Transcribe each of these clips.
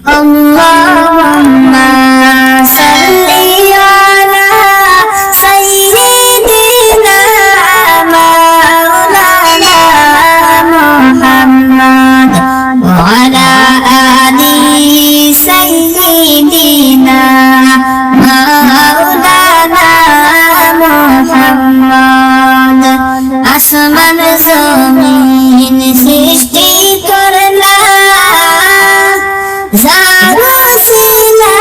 اللهم صل على سيدنا مولانا محمد وعلى آل سيدنا مولانا محمد আসমান জমিন সৃষ্টি করলা যারা সিলাই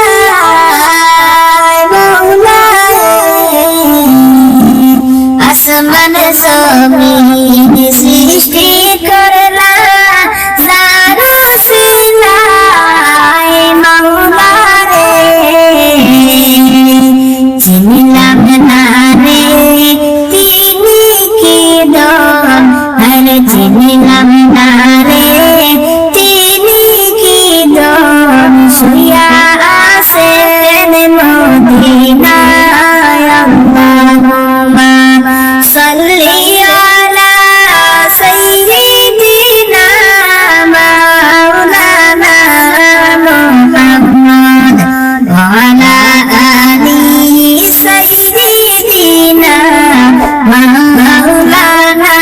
মৌলায়ে আসমান জমিন সৃষ্টি করলা যারা সিলাই মৌলায়ে চিনলাম না রে তিনি কি দন আরে চিনলাম না রে তিনি কি দন শুয়া আছেন মদিনায় আল্লাহুম্মা সাল্লি আলা সাইয়্যিদিনা মাওলানা মুহাম্মদ ওয়া আলা আলি সাইয়্যিদিনা মাওলানা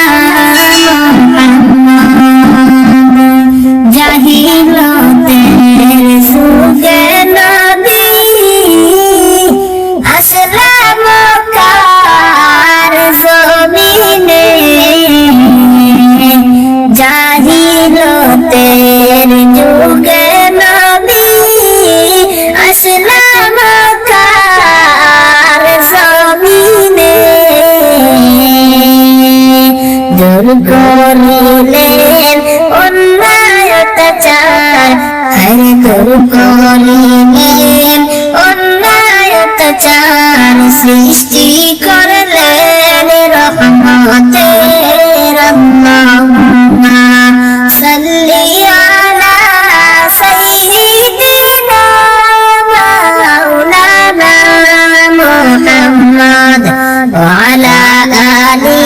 জাহিলতের যুগে নবী আসলাম মক্কার জমিনে জাহিলতের যুগে নবী আসলাম মক্কার জমিনে দূর করিলেন অন্যায় অত্যাচার আরে দূর করিলেন অন্যায় অত্যাচার সৃষ্টি করলেন রহমতের আল্লাহুম্মা সাল্লি আলা সাইয়্যিদিনা মাওলানা মুহাম্মদ ওয়া আলা আলি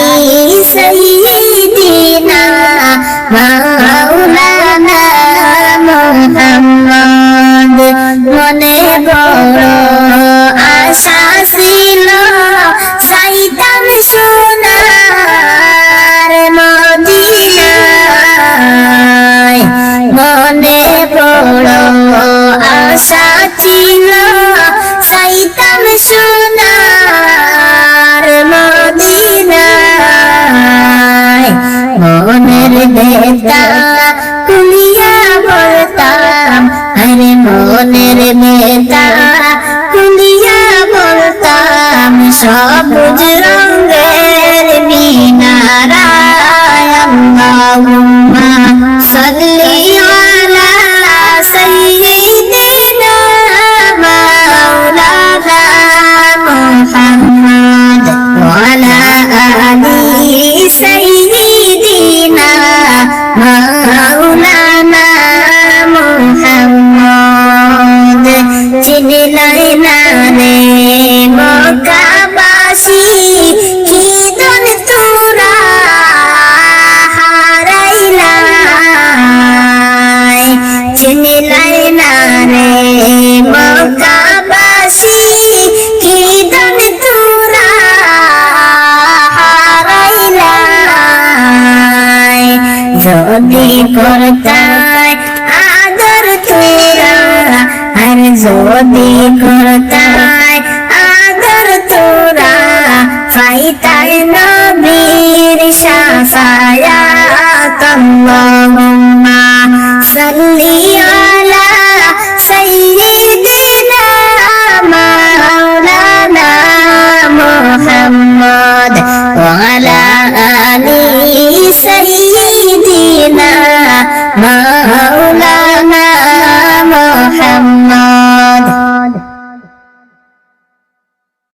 সাইয়্যিদিনা মাওলানা মুহাম্মদ মনে বড় আশা ছিল যাইতাম সোনার মদিনায় মনে বড় আশা ছিল যাইতাম সোনার মদিনায় মনের বেতা কুলিয়া বলতাম আরে মনের বেতা কুলিয়া বলতাম সবুজ রঙের মিনারায় আল্লাহুম্মা সাল্লি আলা সাইয়্যিদিনা মাওলানা মুহাম্মদ ওয়া আলা আলি সাইয়্যিদিনা মাওলানা মুহাম্মদ চিনলাই না রে মক্কাবাসী কি দন তোরা হারাইলাই চিনলাই না রে মক্কাবাসী কি দন তোরা হারাইলাই যদি করতাই আদর তোরা আর যদি করতাই আদর তোরা পাইতাই নবীর শাফায়াত আল্লাহুম্মা সাল্লি আলা সাইয়্যিদিনা মাওলানা মুহাম্মদ ওয়া আলা আলি সাইয়্যিদিনা